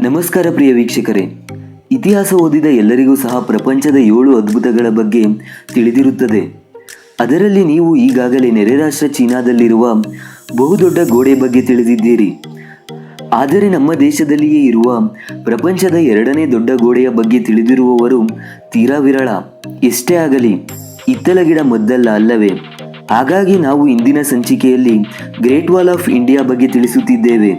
ನಮಸ್ಕಾರ ಪ್ರಿಯ ವೀಕ್ಷಕರೇ, ಇತಿಹಾಸ ಓದಿದ ಎಲ್ಲರಿಗೂ ಸಹ ಪ್ರಪಂಚದ 7 ಅದ್ಭುತಗಳ ಬಗ್ಗೆ ತಿಳಿದಿರುತ್ತದೆ. ಅದರಲ್ಲಿ ನೀವು ಈಗಾಗಲೇ ನೆರೆ ರಾಷ್ಟ್ರ ಚೀನಾದಲ್ಲಿರುವ ಬಹುದೊಡ್ಡ ಗೋಡೆ ಬಗ್ಗೆ ತಿಳಿದಿದ್ದೀರಿ. ಆದರೆ ನಮ್ಮ ದೇಶದಲ್ಲಿಯೇ ಇರುವ ಪ್ರಪಂಚದ 2ನೇ ದೊಡ್ಡ ಗೋಡೆಯ ಬಗ್ಗೆ ತಿಳಿದಿರುವವರು ತೀರಾ ವಿರಳ. ಎಷ್ಟೇ ಆಗಲಿ, ಇತ್ತಲ ಗಿಡ ಮದ್ದಲ್ಲ ಅಲ್ಲವೇ? ಹಾಗಾಗಿ ನಾವು ಇಂದಿನ ಸಂಚಿಕೆಯಲ್ಲಿ ಗ್ರೇಟ್ ವಾಲ್ ಆಫ್ ಇಂಡಿಯಾ ಬಗ್ಗೆ ತಿಳಿಸುತ್ತಿದ್ದೇವೆ.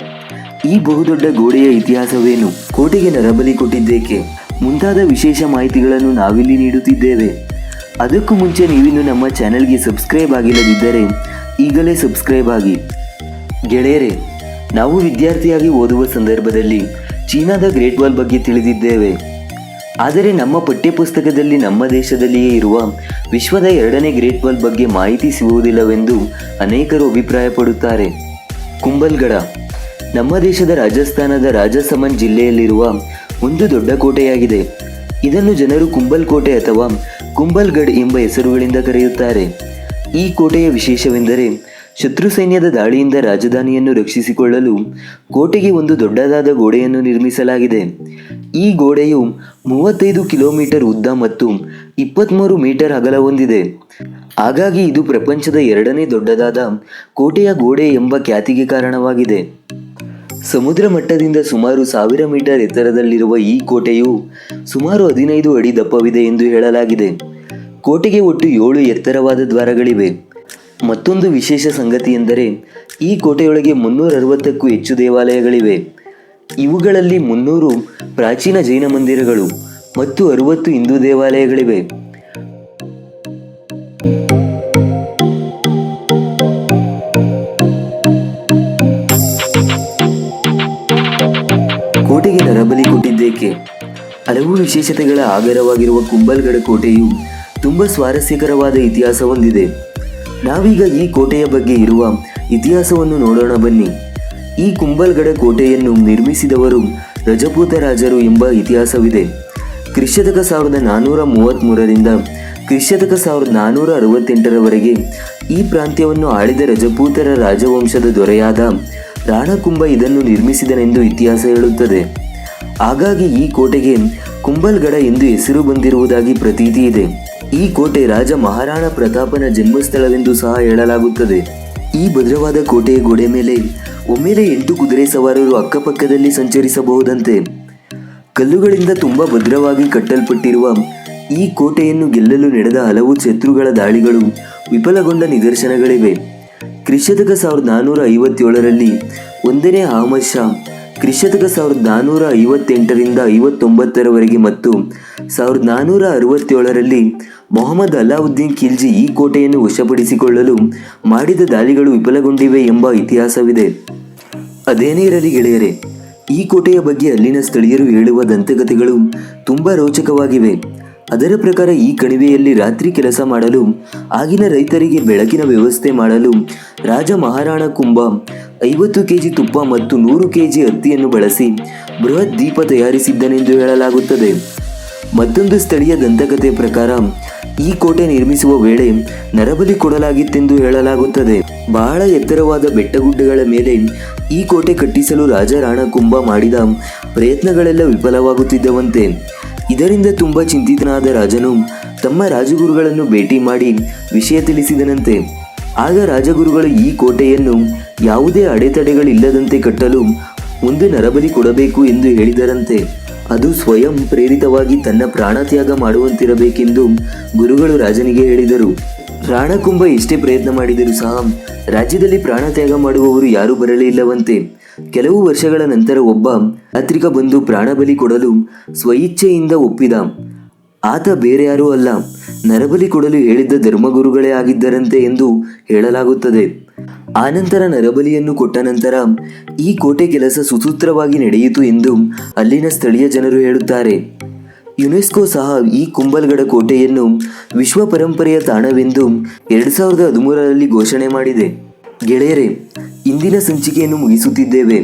ಈ ಬಹುದೊಡ್ಡ ಗೋಡೆಯ ಇತಿಹಾಸವೇನು, ಕೋಟೆಗೆ ನರಬಲಿ ಕೊಟ್ಟಿದ್ದೇಕೆ ಮುಂತಾದ ವಿಶೇಷ ಮಾಹಿತಿಗಳನ್ನು ನಾವಿಲ್ಲಿ ನೀಡುತ್ತಿದ್ದೇವೆ. ಅದಕ್ಕೂ ಮುಂಚೆ ನೀವಿನ್ನು ನಮ್ಮ ಚಾನೆಲ್ಗೆ ಸಬ್ಸ್ಕ್ರೈಬ್ ಆಗಿಲ್ಲದಿದ್ದರೆ ಈಗಲೇ ಸಬ್ಸ್ಕ್ರೈಬ್ ಆಗಿ. ಗೆಳೆಯರೇ, ನಾವು ವಿದ್ಯಾರ್ಥಿಯಾಗಿ ಓದುವ ಸಂದರ್ಭದಲ್ಲಿ ಚೀನಾದ ಗ್ರೇಟ್ ವಾಲ್ ಬಗ್ಗೆ ತಿಳಿದಿದ್ದೇವೆ. ಆದರೆ ನಮ್ಮ ಪಠ್ಯಪುಸ್ತಕದಲ್ಲಿ ನಮ್ಮ ದೇಶದಲ್ಲಿಯೇ ಇರುವ ವಿಶ್ವದ 2ನೇ ಗ್ರೇಟ್ ವಾಲ್ ಬಗ್ಗೆ ಮಾಹಿತಿ ಸಿಗುವುದಿಲ್ಲವೆಂದು ಅನೇಕರು ಅಭಿಪ್ರಾಯಪಡುತ್ತಾರೆ. ಕುಂಭಲ್ಗಢ ನಮ್ಮ ದೇಶದ ರಾಜಸ್ಥಾನದ ರಾಜಸಮಂದ್ ಜಿಲ್ಲೆಯಲ್ಲಿರುವ ಒಂದು ದೊಡ್ಡ ಕೋಟೆಯಾಗಿದೆ. ಇದನ್ನು ಜನರು ಕುಂಭಲ್ ಕೋಟೆ ಅಥವಾ ಕುಂಭಲ್ಗಢ್ ಎಂಬ ಹೆಸರುಗಳಿಂದ ಕರೆಯುತ್ತಾರೆ. ಈ ಕೋಟೆಯ ವಿಶೇಷವೆಂದರೆ ಶತ್ರು ಸೈನ್ಯದ ದಾಳಿಯಿಂದ ರಾಜಧಾನಿಯನ್ನು ರಕ್ಷಿಸಿಕೊಳ್ಳಲು ಕೋಟೆಗೆ ಒಂದು ದೊಡ್ಡದಾದ ಗೋಡೆಯನ್ನು ನಿರ್ಮಿಸಲಾಗಿದೆ. ಈ ಗೋಡೆಯು 35 ಕಿಲೋಮೀಟರ್ ಉದ್ದ ಮತ್ತು 23 ಮೀಟರ್ ಅಗಲ ಹೊಂದಿದೆ. ಹಾಗಾಗಿ ಇದು ಪ್ರಪಂಚದ 2ನೇ ದೊಡ್ಡದಾದ ಕೋಟೆಯ ಗೋಡೆ ಎಂಬ ಖ್ಯಾತಿಗೆ ಕಾರಣವಾಗಿದೆ. ಸಮುದ್ರ ಮಟ್ಟದಿಂದ ಸುಮಾರು 1000 ಮೀಟರ್ ಎತ್ತರದಲ್ಲಿರುವ ಈ ಕೋಟೆಯು ಸುಮಾರು 15 ಅಡಿ ದಪ್ಪವಿದೆ ಎಂದು ಹೇಳಲಾಗಿದೆ. ಕೋಟೆಗೆ ಒಟ್ಟು 7 ಎತ್ತರವಾದ ದ್ವಾರಗಳಿವೆ. ಮತ್ತೊಂದು ವಿಶೇಷ ಸಂಗತಿ ಎಂದರೆ ಈ ಕೋಟೆಯೊಳಗೆ 360ಕ್ಕೂ ಹೆಚ್ಚು ದೇವಾಲಯಗಳಿವೆ. ಇವುಗಳಲ್ಲಿ 300 ಪ್ರಾಚೀನ ಜೈನ ಮಂದಿರಗಳು ಮತ್ತು 60 ಹಿಂದೂ ದೇವಾಲಯಗಳಿವೆ. ಕೋಟೆಗೆ ನರಬಲಿ ಕೊಟ್ಟಿದ್ದೇಕೆ? ಹಲವು ವಿಶೇಷತೆಗಳ ಆಗರವಾಗಿರುವ ಕುಂಭಲ್ಗಢ ಕೋಟೆಯು ತುಂಬ ಸ್ವಾರಸ್ಯಕರವಾದ ಇತಿಹಾಸ ಹೊಂದಿದೆ. ನಾವೀಗ ಈ ಕೋಟೆಯ ಬಗ್ಗೆ ಇರುವ ಇತಿಹಾಸವನ್ನು ನೋಡೋಣ ಬನ್ನಿ. ಈ ಕುಂಭಲ್ಗಢ ಕೋಟೆಯನ್ನು ನಿರ್ಮಿಸಿದವರು ರಜಪೂತ ರಾಜರು ಎಂಬ ಇತಿಹಾಸವಿದೆ. ಕ್ರಿಸ್ತಕ 1433ರಿಂದ ಕ್ರಿಸ್ತಕ 1468ರವರೆಗೆ ಈ ಪ್ರಾಂತ್ಯವನ್ನು ಆಳಿದ ರಜಪೂತರ ರಾಜವಂಶದ ದೊರೆಯಾದ ರಾಣಕುಂಭ ಇದನ್ನು ನಿರ್ಮಿಸಿದನೆಂದು ಇತಿಹಾಸ ಹೇಳುತ್ತದೆ. ಹಾಗಾಗಿ ಈ ಕೋಟೆಗೆ ಕುಂಭಲ್ಗಢ ಎಂದು ಹೆಸರು ಬಂದಿರುವುದಾಗಿ ಪ್ರತೀತಿ ಇದೆ. ಈ ಕೋಟೆ ರಾಜ ಮಹಾರಾಣ ಪ್ರತಾಪನ ಜನ್ಮಸ್ಥಳವೆಂದು ಸಹ ಹೇಳಲಾಗುತ್ತದೆ. ಈ ಭದ್ರವಾದ ಕೋಟೆಯ ಗೋಡೆ ಮೇಲೆ ಒಮ್ಮೆಲೆ 8 ಕುದುರೆ ಸವಾರರು ಅಕ್ಕಪಕ್ಕದಲ್ಲಿ ಸಂಚರಿಸಬಹುದಂತೆ. ಕಲ್ಲುಗಳಿಂದ ತುಂಬ ಭದ್ರವಾಗಿ ಕಟ್ಟಲ್ಪಟ್ಟಿರುವ ಈ ಕೋಟೆಯನ್ನು ಗೆಲ್ಲಲು ನಡೆದ ಹಲವು ಶತ್ರುಗಳ ದಾಳಿಗಳು ವಿಫಲಗೊಂಡ ನಿದರ್ಶನಗಳಿವೆ. ಕ್ರಿಸ್ತಕ 1457ರಲ್ಲಿ 1ನೇ ಅಹಮದ್ ಶಾ, ಕ್ರಿಸ್ತಕ 1458ರಿಂದ 59ರವರೆಗೆ ಮತ್ತು 1467ರಲ್ಲಿ ಮೊಹಮ್ಮದ್ ಅಲಾವುದ್ದೀನ್ ಖಿಲ್ಜಿ ಈ ಕೋಟೆಯನ್ನು ವಶಪಡಿಸಿಕೊಳ್ಳಲು ಮಾಡಿದ ದಾಳಿಗಳು ವಿಫಲಗೊಂಡಿವೆ ಎಂಬ ಇತಿಹಾಸವಿದೆ. ಅದೇನೇ ಇರಲಿ ಗೆಳೆಯರೇ, ಈ ಕೋಟೆಯ ಬಗ್ಗೆ ಅಲ್ಲಿನ ಸ್ಥಳೀಯರು ಹೇಳುವ ದಂತಕಥೆಗಳು ತುಂಬ ರೋಚಕವಾಗಿವೆ. ಅದರ ಪ್ರಕಾರ ಈ ಕಣಿವೆಯಲ್ಲಿ ರಾತ್ರಿ ಕೆಲಸ ಮಾಡಲು ಆಗಿನ ರೈತರಿಗೆ ಬೆಳಕಿನ ವ್ಯವಸ್ಥೆ ಮಾಡಲು ರಾಜ ಮಹಾರಾಣ ಕುಂಭ 50 ಕೆಜಿ ತುಪ್ಪ ಮತ್ತು 100 ಕೆಜಿ ಹತ್ತಿಯನ್ನು ಬಳಸಿ ಬೃಹತ್ ದೀಪ ತಯಾರಿಸಿದ್ದನೆಂದು ಹೇಳಲಾಗುತ್ತದೆ. ಮತ್ತೊಂದು ಸ್ಥಳೀಯ ದಂತಕಥೆಯ ಪ್ರಕಾರ ಈ ಕೋಟೆ ನಿರ್ಮಿಸುವ ವೇಳೆ ನರಬಲಿ ಕೊಡಲಾಗಿತ್ತೆಂದು ಹೇಳಲಾಗುತ್ತದೆ. ಬಹಳ ಎತ್ತರವಾದ ಬೆಟ್ಟಗುಡ್ಡಗಳ ಮೇಲೆ ಈ ಕೋಟೆ ಕಟ್ಟಿಸಲು ರಾಜ ರಾಣಕುಂಭ ಮಾಡಿದ ಪ್ರಯತ್ನಗಳೆಲ್ಲ ವಿಫಲವಾಗುತ್ತಿದ್ದವಂತೆ. ಇದರಿಂದ ತುಂಬ ಚಿಂತಿತನಾದ ರಾಜನು ತಮ್ಮ ರಾಜಗುರುಗಳನ್ನು ಭೇಟಿ ಮಾಡಿ ವಿಷಯ ತಿಳಿಸಿದನಂತೆ. ಆಗ ರಾಜಗುರುಗಳು ಈ ಕೋಟೆಯನ್ನು ಯಾವುದೇ ಅಡೆತಡೆಗಳಿಲ್ಲದಂತೆ ಕಟ್ಟಲು ಒಂದು ನರಬಲಿ ಕೊಡಬೇಕು ಎಂದು ಹೇಳಿದರಂತೆ. ಅದು ಸ್ವಯಂ ಪ್ರೇರಿತವಾಗಿ ತನ್ನ ಪ್ರಾಣತ್ಯಾಗ ಮಾಡುವಂತಿರಬೇಕೆಂದು ಗುರುಗಳು ರಾಜನಿಗೆ ಹೇಳಿದರು. ರಾಣಕುಂಭ ಎಷ್ಟೇ ಪ್ರಯತ್ನ ಮಾಡಿದರೂ ಸಹ ರಾಜ್ಯದಲ್ಲಿ ಪ್ರಾಣತ್ಯಾಗ ಮಾಡುವವರು ಯಾರೂ ಬರಲೇ ಇಲ್ಲವಂತೆ. ಕೆಲವು ವರ್ಷಗಳ ನಂತರ ಒಬ್ಬ ಯಾತ್ರಿಕ ಬಂದು ಪ್ರಾಣಬಲಿ ಕೊಡಲು ಸ್ವಇಚ್ಛೆಯಿಂದ ಒಪ್ಪಿದ. ಆತ ಬೇರೆ ಯಾರೂ ಅಲ್ಲ, ನರಬಲಿ ಕೊಡಲು ಹೇಳಿದ್ದ ಧರ್ಮಗುರುಗಳೇ ಆಗಿದ್ದರಂತೆ ಎಂದು ಹೇಳಲಾಗುತ್ತದೆ. ಆನಂತರ ನರಬಲಿಯನ್ನು ಕೊಟ್ಟ ನಂತರ ಈ ಕೋಟೆ ಕೆಲಸ ಸುಸೂತ್ರವಾಗಿ ನಡೆಯಿತು ಎಂದು ಅಲ್ಲಿನ ಸ್ಥಳೀಯ ಜನರು ಹೇಳುತ್ತಾರೆ. ಯುನೆಸ್ಕೋ ಸಹ ಈ ಕುಂಭಲ್ಗಢ ಕೋಟೆಯನ್ನು ವಿಶ್ವ ಪರಂಪರೆಯ ತಾಣವೆಂದು 2013ರಲ್ಲಿ ಘೋಷಣೆ ಮಾಡಿದೆ. ಗೆಳೆಯರೇ, ಇಂದಿನ ಸಂಚಿಕೆಯನ್ನು ಮುಗಿಸುತ್ತಿದ್ದೇವೆ.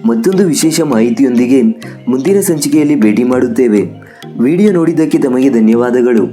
ಮತ್ತೊಂದು ವಿಶೇಷ ಮಾಹಿತಿಯೊಂದಿಗೆ ಮುಂದಿನ ಸಂಚಿಕೆಯಲ್ಲಿ ಭೇಟಿ ಮಾಡುತ್ತೇವೆ. ವಿಡಿಯೋ ನೋಡಿದ್ದಕ್ಕೆ ತಮಗೆ ಧನ್ಯವಾದಗಳು.